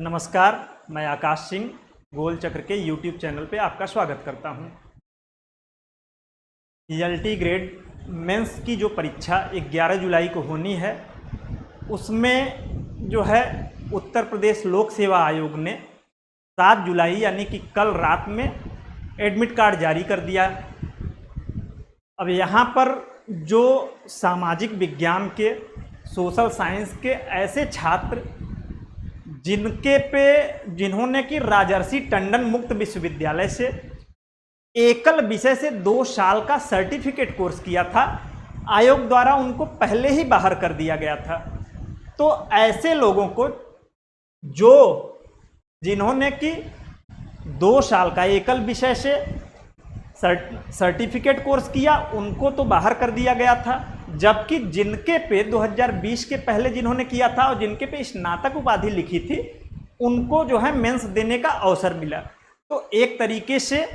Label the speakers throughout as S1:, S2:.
S1: नमस्कार, मैं आकाश सिंह गोल चक्र के YouTube चैनल पे आपका स्वागत करता हूँ। ELT ग्रेड मेंस की जो परीक्षा 11 जुलाई को होनी है, उसमें जो है उत्तर प्रदेश लोक सेवा आयोग ने 7 जुलाई यानी कि कल रात में एडमिट कार्ड जारी कर दिया। अब यहाँ पर जो सामाजिक विज्ञान के, सोशल साइंस के ऐसे छात्र जिन्होंने कि राजर्षि टंडन मुक्त विश्वविद्यालय से एकल विषय से 2 साल का सर्टिफिकेट कोर्स किया था, आयोग द्वारा उनको पहले ही बाहर कर दिया गया था। तो ऐसे लोगों को जिन्होंने कि 2 साल का एकल विषय से सर्टिफिकेट कोर्स किया, उनको तो बाहर कर दिया गया था, जबकि जिनके पे 2020 के पहले जिन्होंने किया था और जिनके पे स्नातक उपाधि लिखी थी, उनको जो है मेंस देने का अवसर मिला। तो एक तरीके से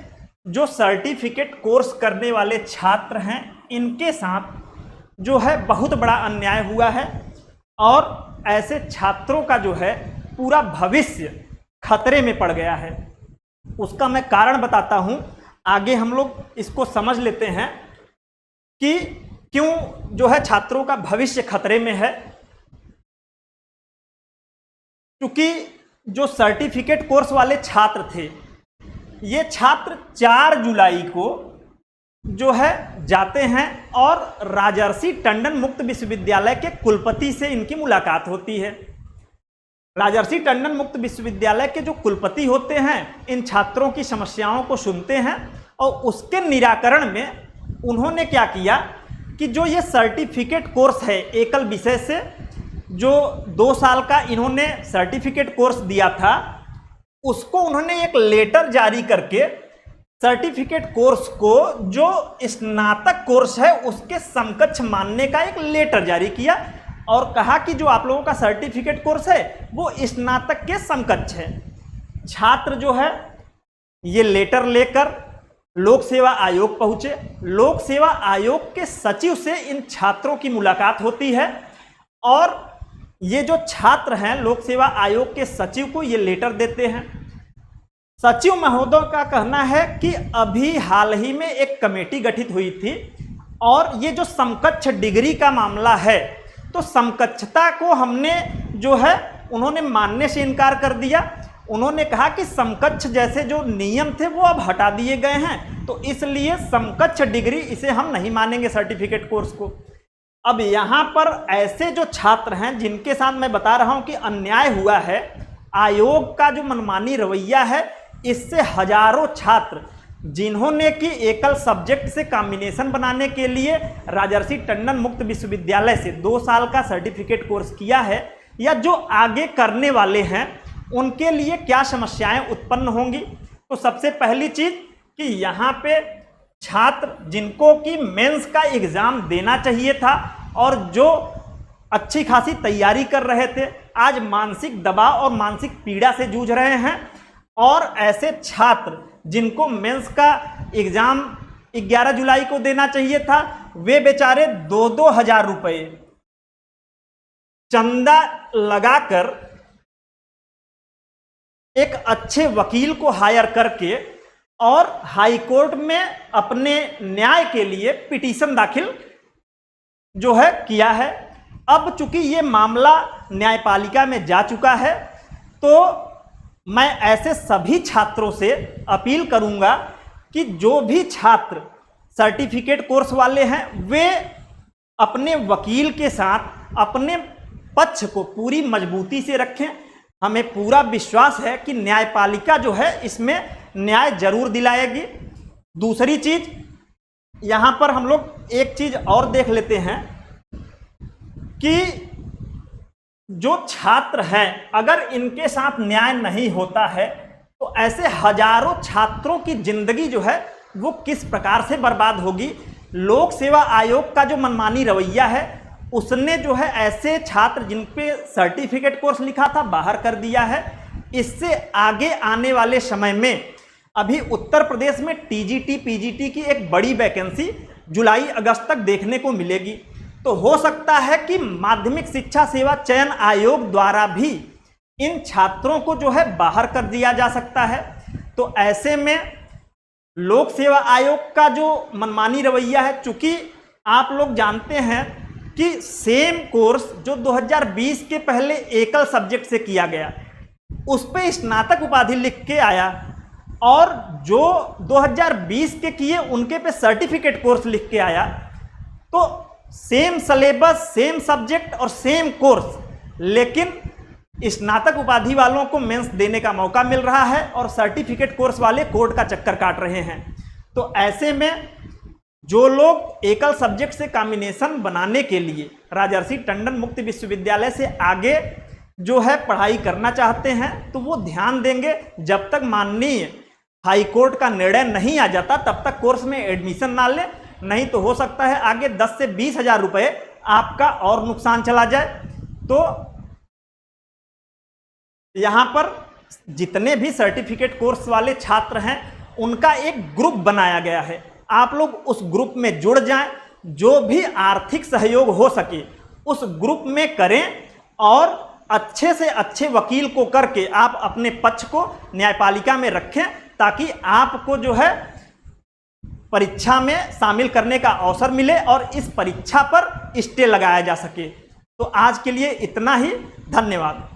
S1: जो सर्टिफिकेट कोर्स करने वाले छात्र हैं, इनके साथ जो है बहुत बड़ा अन्याय हुआ है और ऐसे छात्रों का जो है पूरा भविष्य खतरे में पड़ गया है। उसका मैं कारण बताता हूं, आगे हम लोग इसको समझ लेते हैं कि क्यों जो है छात्रों का भविष्य खतरे में है। क्योंकि जो सर्टिफिकेट कोर्स वाले छात्र थे, ये छात्र 4 जुलाई को जो है जाते हैं और राजर्षि टंडन मुक्त विश्वविद्यालय के कुलपति से इनकी मुलाकात होती है। राजर्षि टंडन मुक्त विश्वविद्यालय के जो कुलपति होते हैं, इन छात्रों की समस्याओं को सुनते हैं और उसके निराकरण में उन्होंने क्या किया कि जो ये सर्टिफिकेट कोर्स है एकल विषय से, जो 2 साल का इन्होंने सर्टिफिकेट कोर्स दिया था, उसको उन्होंने एक लेटर जारी करके सर्टिफिकेट कोर्स को जो स्नातक कोर्स है उसके समकक्ष मानने का एक लेटर जारी किया और कहा कि जो आप लोगों का सर्टिफिकेट कोर्स है वो स्नातक के समकक्ष है। छात्र जो है ये लेटर लेकर लोक सेवा आयोग पहुंचे। लोक सेवा आयोग के सचिव से इन छात्रों की मुलाकात होती है और ये जो छात्र हैं लोक सेवा आयोग के सचिव को ये लेटर देते हैं। सचिव महोदय का कहना है कि अभी हाल ही में एक कमेटी गठित हुई थी और ये जो समकक्ष डिग्री का मामला है, तो समकक्षता को हमने जो है उन्होंने मानने से इनकार कर दिया। उन्होंने कहा कि समकक्ष जैसे जो नियम थे वो अब हटा दिए गए हैं, तो इसलिए समकक्ष डिग्री इसे हम नहीं मानेंगे सर्टिफिकेट कोर्स को। अब यहाँ पर ऐसे जो छात्र हैं जिनके साथ मैं बता रहा हूँ कि अन्याय हुआ है, आयोग का जो मनमानी रवैया है, इससे हजारों छात्र जिन्होंने कि एकल सब्जेक्ट से कॉम्बिनेशन बनाने के लिए राजर्षि टंडन मुक्त विश्वविद्यालय से 2 साल का सर्टिफिकेट कोर्स किया है या जो आगे करने वाले हैं, उनके लिए क्या समस्याएं उत्पन्न होंगी। तो सबसे पहली चीज कि यहाँ पे छात्र जिनको कि मेंस का एग्जाम देना चाहिए था और जो अच्छी खासी तैयारी कर रहे थे, आज मानसिक दबाव और मानसिक पीड़ा से जूझ रहे हैं। और ऐसे छात्र जिनको मेंस का एग्जाम 11 जुलाई को देना चाहिए था, वे बेचारे 2-2 हजार रुपये चंदा लगाकर एक अच्छे वकील को हायर करके और हाई कोर्ट में अपने न्याय के लिए पिटीशन दाखिल जो है किया है। अब चूंकि ये मामला न्यायपालिका में जा चुका है, तो मैं ऐसे सभी छात्रों से अपील करूंगा कि जो भी छात्र सर्टिफिकेट कोर्स वाले हैं, वे अपने वकील के साथ अपने पक्ष को पूरी मजबूती से रखें। हमें पूरा विश्वास है कि न्यायपालिका जो है इसमें न्याय जरूर दिलाएगी। दूसरी चीज, यहां पर हम लोग एक चीज और देख लेते हैं कि जो छात्र हैं, अगर इनके साथ न्याय नहीं होता है तो ऐसे हजारों छात्रों की जिंदगी जो है वो किस प्रकार से बर्बाद होगी। लोक सेवा आयोग का जो मनमानी रवैया है, उसने जो है ऐसे छात्र जिन पे सर्टिफिकेट कोर्स लिखा था बाहर कर दिया है। इससे आगे आने वाले समय में अभी उत्तर प्रदेश में टीजीटी पीजीटी की एक बड़ी वैकेंसी जुलाई अगस्त तक देखने को मिलेगी। तो हो सकता है कि माध्यमिक शिक्षा सेवा चयन आयोग द्वारा भी इन छात्रों को जो है बाहर कर दिया जा सकता है। तो ऐसे में लोक सेवा आयोग का जो मनमानी रवैया है, चूंकि आप लोग जानते हैं कि सेम कोर्स जो 2020 के पहले एकल सब्जेक्ट से किया गया उस पे स्नातक उपाधि लिख के आया, और जो 2020 के किए उनके पे सर्टिफिकेट कोर्स लिख के आया। तो सेम सिलेबस, सेम सब्जेक्ट और सेम कोर्स, लेकिन स्नातक उपाधि वालों को मेंस देने का मौका मिल रहा है और सर्टिफिकेट कोर्स वाले कोर्ट का चक्कर काट रहे हैं। तो ऐसे में जो लोग एकल सब्जेक्ट से कॉम्बिनेशन बनाने के लिए राजर्षि टंडन मुक्त विश्वविद्यालय से आगे जो है पढ़ाई करना चाहते हैं, तो वो ध्यान देंगे, जब तक माननीय हाई कोर्ट का निर्णय नहीं आ जाता तब तक कोर्स में एडमिशन ना ले, नहीं तो हो सकता है आगे 10 से 20 हजार रुपये आपका और नुकसान चला जाए। तो यहाँ पर जितने भी सर्टिफिकेट कोर्स वाले छात्र हैं उनका एक ग्रुप बनाया गया है, आप लोग उस ग्रुप में जुड़ जाएं, जो भी आर्थिक सहयोग हो सके उस ग्रुप में करें और अच्छे से अच्छे वकील को करके आप अपने पक्ष को न्यायपालिका में रखें, ताकि आपको जो है परीक्षा में शामिल करने का अवसर मिले और इस परीक्षा पर स्टे लगाया जा सके। तो आज के लिए इतना ही, धन्यवाद।